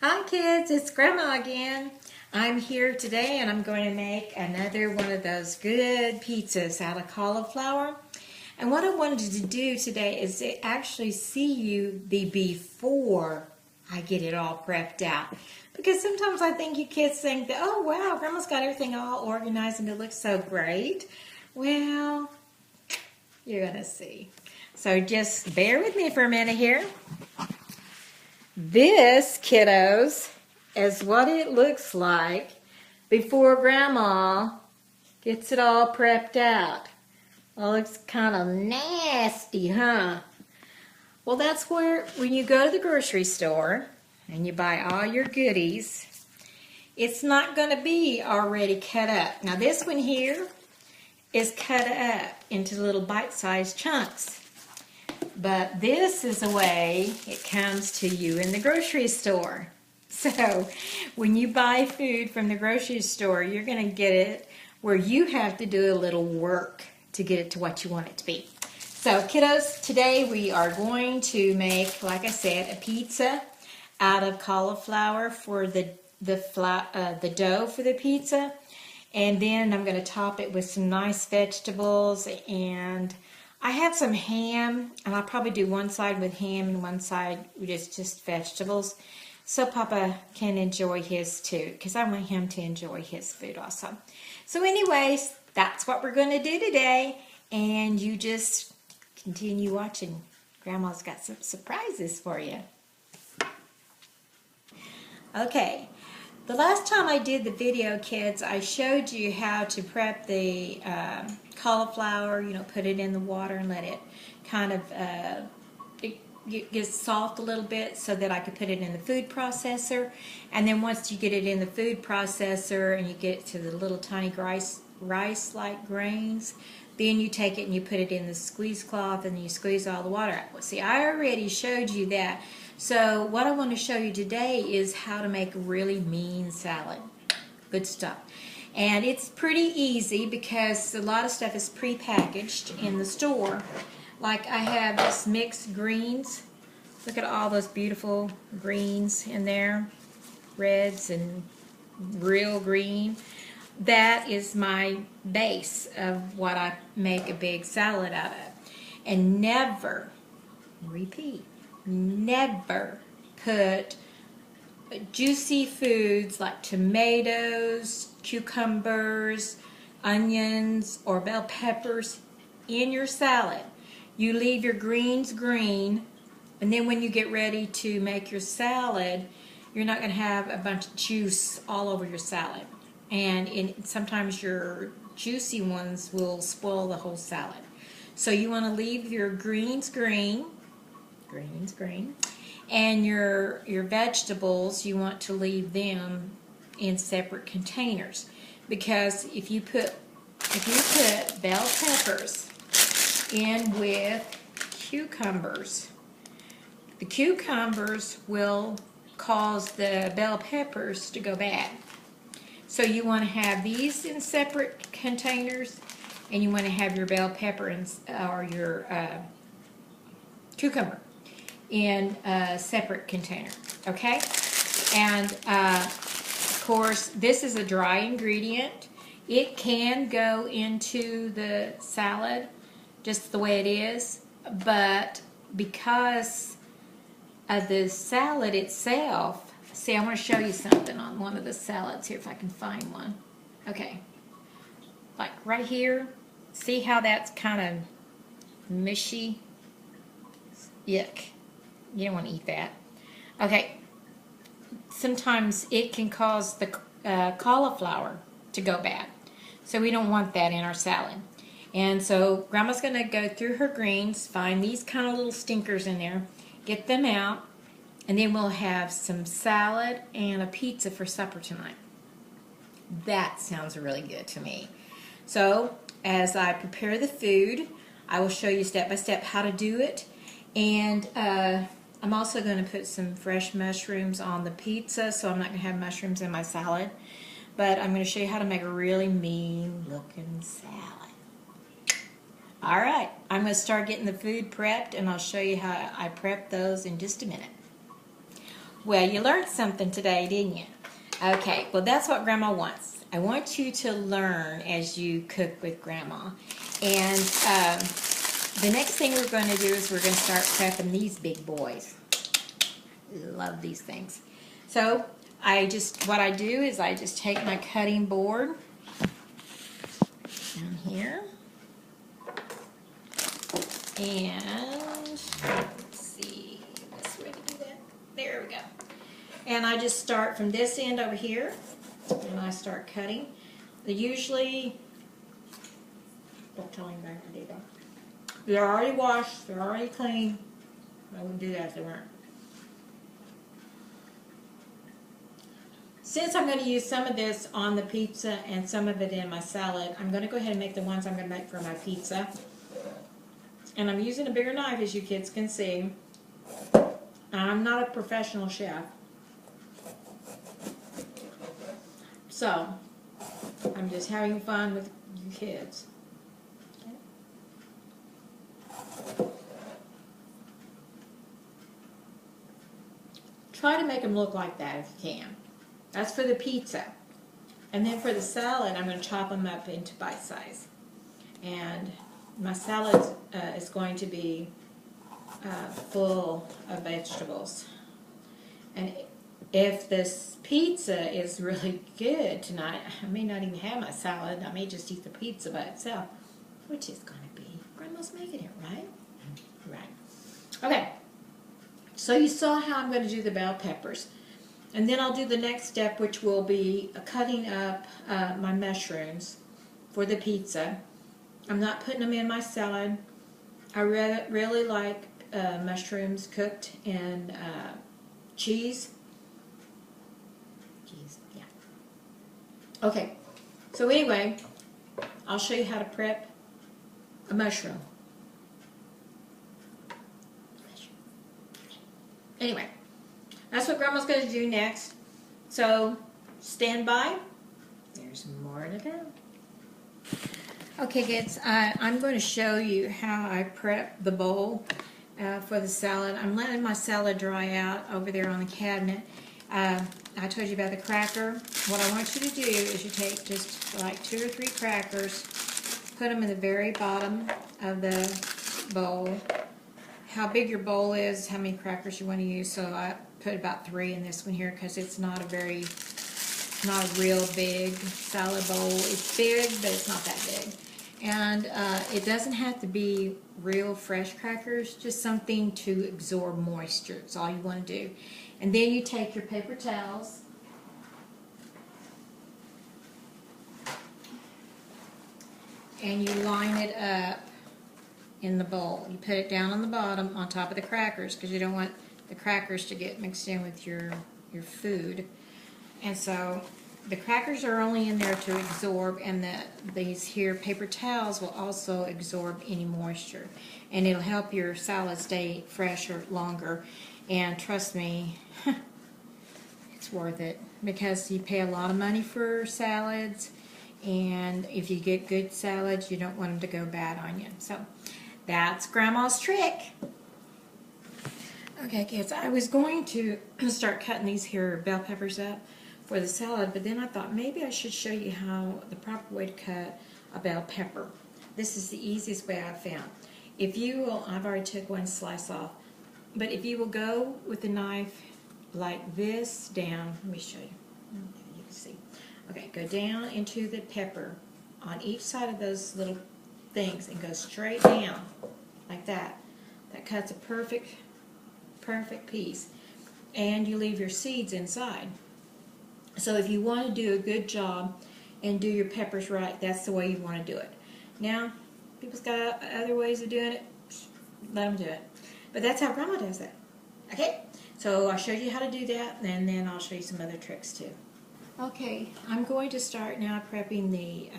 Hi kids, it's Grandma again. I'm here today and I'm going to make another one of those good pizzas out of cauliflower. And what I wanted to do today is to actually see you the before I get it all prepped out. Because sometimes I think you kids think that, oh wow, Grandma's got everything all organized and it looks so great. Well, you're going to see. So just bear with me for a minute here. This, kiddos, is what it looks like before Grandma gets it all prepped out. Well, it looks kind of nasty, huh? Well, that's where, when you go to the grocery store and you buy all your goodies, it's not going to be already cut up. Now, this one here is cut up into little bite-sized chunks. But this is the way it comes to you in the grocery store. So when you buy food from the grocery store, you're going to get it where you have to do a little work to get it to what you want it to be. So kiddos, today we are going to make, like I said, a pizza out of cauliflower for the dough for the pizza. And then I'm going to top it with some nice vegetables, and I have some ham, and I'll probably do one side with ham and one side with just vegetables, so Papa can enjoy his too, because I want him to enjoy his food also. So anyways, that's what we're going to do today, and you just continue watching. Grandma's got some surprises for you. Okay. The last time I did the video, kids, I showed you how to prep the cauliflower, put it in the water and let it kind of get soft a little bit so that I could put it in the food processor. And then once you get it in the food processor and you get it to the little tiny rice-like grains, then you take it and you put it in the squeeze cloth and you squeeze all the water out. Well, see, I already showed you that. So what I want to show you today is how to make a really mean salad. Good stuff. And it's pretty easy because a lot of stuff is pre-packaged in the store. Like I have this mixed greens. Look at all those beautiful greens in there. Reds and real green. That is my base of what I make a big salad out of. And never, repeat, never put juicy foods like tomatoes, cucumbers, onions, or bell peppers in your salad. You leave your greens green, and then when you get ready to make your salad, you're not going to have a bunch of juice all over your salad. And sometimes your juicy ones will spoil the whole salad. So you want to leave your greens green, and your vegetables, you want to leave them in separate containers, because if you put bell peppers in with cucumbers, the cucumbers will cause the bell peppers to go bad. So you want to have these in separate containers, and you want to have your bell pepper or your cucumber in a separate container, okay? And of course, this is a dry ingredient. It can go into the salad just the way it is, but because of the salad itself, see, I want to show you something on one of the salads here, if I can find one. Okay, like right here, see how that's kind of mushy? Yuck. You don't want to eat that. Okay, sometimes it can cause the cauliflower to go bad. So we don't want that in our salad. And so Grandma's going to go through her greens, find these kind of little stinkers in there, get them out, and then we'll have some salad and a pizza for supper tonight. That sounds really good to me. So as I prepare the food, I will show you step by step how to do it. And I'm also going to put some fresh mushrooms on the pizza, so I'm not going to have mushrooms in my salad. But I'm going to show you how to make a really mean looking salad. Alright, I'm going to start getting the food prepped, and I'll show you how I prep those in just a minute. Well, you learned something today, didn't you? Okay, well, that's what Grandma wants. I want you to learn as you cook with Grandma. And the next thing we're going to do is we're going to start prepping these big boys. Love these things. So what I do is I just take my cutting board down here, and let's see, this way to do that. There we go. And I just start from this end over here, and I start cutting. They usually, don't tell anybody I do that. They're already washed, they're already clean. I wouldn't do that if they weren't. Since I'm going to use some of this on the pizza and some of it in my salad, I'm going to go ahead and make the ones I'm going to make for my pizza. And I'm using a bigger knife, as you kids can see. I'm not a professional chef. So, I'm just having fun with you kids. Try to make them look like that if you can. That's for the pizza. And then for the salad, I'm going to chop them up into bite size. And my salad is going to be full of vegetables. And if this pizza is really good tonight, I may not even have my salad. I may just eat the pizza by itself, which is going to be Grandma's making it, right? Right. Okay. So you saw how I'm going to do the bell peppers. And then I'll do the next step, which will be cutting up my mushrooms for the pizza. I'm not putting them in my salad. I really like mushrooms cooked in cheese. Cheese, yeah. Okay, so anyway, I'll show you how to prep a mushroom. Anyway, that's what Grandma's going to do next. So, stand by. There's more to go. Okay, kids, I'm going to show you how I prep the bowl for the salad. I'm letting my salad dry out over there on the cabinet. I told you about the cracker. What I want you to do is you take just like 2 or 3 crackers, put them in the very bottom of the bowl. How big your bowl is, how many crackers you want to use. So I put about 3 in this one here because it's not a real big salad bowl. It's big, but it's not that big. And it doesn't have to be real fresh crackers, just something to absorb moisture. That's all you want to do. And then you take your paper towels and you line it up in the bowl. You put it down on the bottom on top of the crackers because you don't want the crackers to get mixed in with your food. And so the crackers are only in there to absorb, and these here paper towels will also absorb any moisture. And it'll help your salad stay fresher longer. And trust me, it's worth it because you pay a lot of money for salads, and if you get good salads, you don't want them to go bad on you. So that's Grandma's trick. Okay, kids, I was going to start cutting these here bell peppers up for the salad, but then I thought maybe I should show you how the proper way to cut a bell pepper. This is the easiest way I've found. If you will, I've already took one slice off, but if you will go with the knife like this down, let me show you. You can see. Okay, go down into the pepper on each side of those little things and go straight down like that. That cuts a perfect piece, and you leave your seeds inside. So if you want to do a good job and do your peppers right, that's the way you want to do it. Now, people's got other ways of doing it. Let them do it. But that's how Grandma does it. Okay? So I showed you how to do that, and then I'll show you some other tricks too. Okay, I'm going to start now prepping the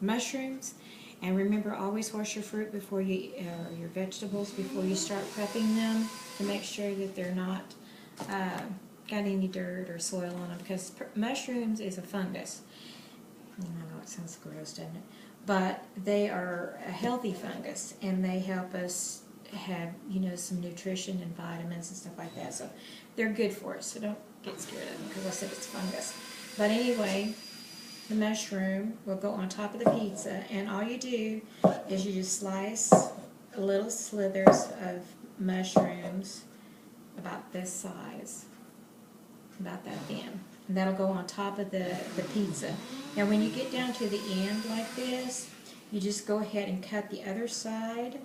mushrooms. And remember, always wash your fruit before you, your vegetables before you start prepping them to make sure that they're not got any dirt or soil on them, because mushrooms is a fungus. I know it sounds gross, doesn't it? But they are a healthy fungus, and they help us have, you know, some nutrition and vitamins and stuff like that. So they're good for us. So don't get scared of them because I said it's fungus. But anyway, the mushroom will go on top of the pizza, and all you do is you just slice little slithers of mushrooms about this size, about that thin. And that'll go on top of the pizza. Now when you get down to the end like this, you just go ahead and cut the other side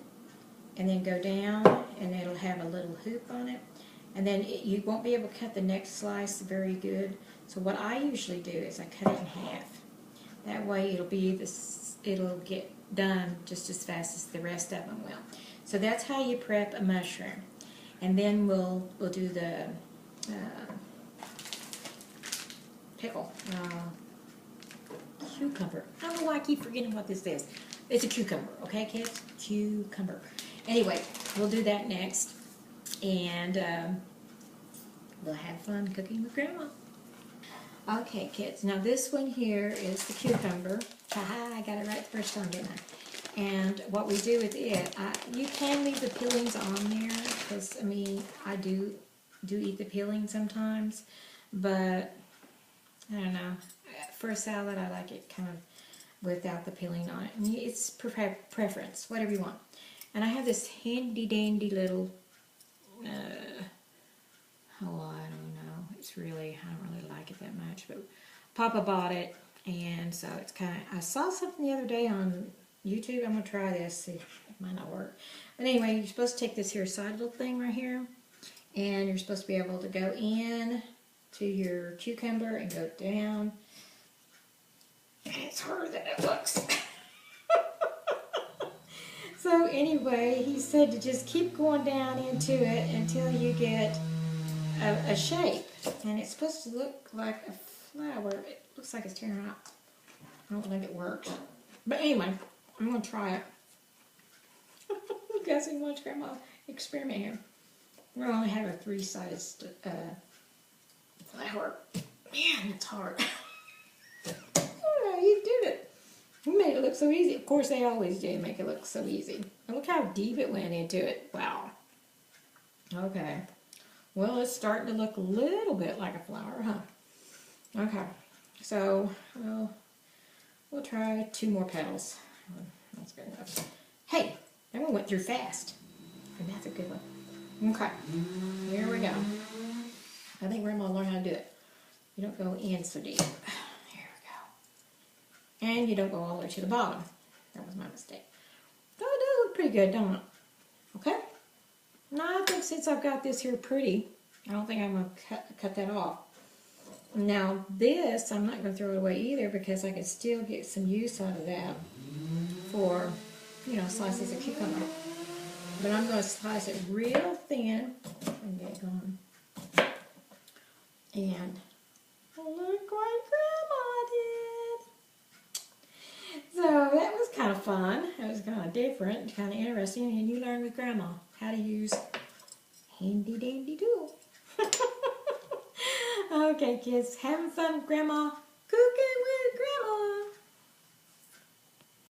and then go down, and it'll have a little hoop on it. And then you won't be able to cut the next slice very good. So what I usually do is I cut it in half. That way it'll get done just as fast as the rest of them will. So that's how you prep a mushroom. And then we'll do the pickle. Cucumber. I don't know why I keep forgetting what this is. It's a cucumber, okay, kids? Cucumber. Anyway, we'll do that next. And we'll have fun cooking with Grandma. Okay, kids. Now this one here is the cucumber. Haha, I got it right the first time, didn't I? And what we do with it, you can leave the peelings on there because, I mean, I do eat the peeling sometimes, but I don't know. For a salad, I like it kind of without the peeling on it. And it's preference, whatever you want. And I have this handy dandy little, I don't know. It's really, I don't really like it that much, but Papa bought it, and so it's kind of, I saw something the other day on YouTube. I'm going to try this, see if it might not work. But anyway, you're supposed to take this here side little thing right here, and you're supposed to be able to go in to your cucumber and go down. And it's harder than it looks. So anyway, he said to just keep going down into it until you get a shape. And it's supposed to look like a flower. It looks like it's tearing out. I don't think it works. But anyway, I'm going to try it. You guys can watch Grandma experiment here. We're going to have a 3-sided flower. Man, it's hard. Oh, you did it. You made it look so easy. Of course, they always do make it look so easy. And look how deep it went into it. Wow. Okay. Well, it's starting to look a little bit like a flower, huh? Okay. So, we'll try 2 more petals. That's good enough. Hey, that one went through fast. And that's a good one. Okay. Here we go. I think Grandma will learn how to do it. You don't go in so deep. Here we go. And you don't go all the way to the bottom. That was my mistake. Oh, it does look pretty good, don't it? Okay. Now I think since I've got this here pretty, I don't think I'm going to cut that off. Now this, I'm not going to throw it away either because I can still get some use out of that for, you know, slices of cucumber. But I'm going to slice it real thin and get it going. And look what Grandma did. So that was kind of fun. It was kind of different, kind of interesting. And you learn with Grandma how to use handy dandy tool. Okay, kids, having fun with Grandma cooking with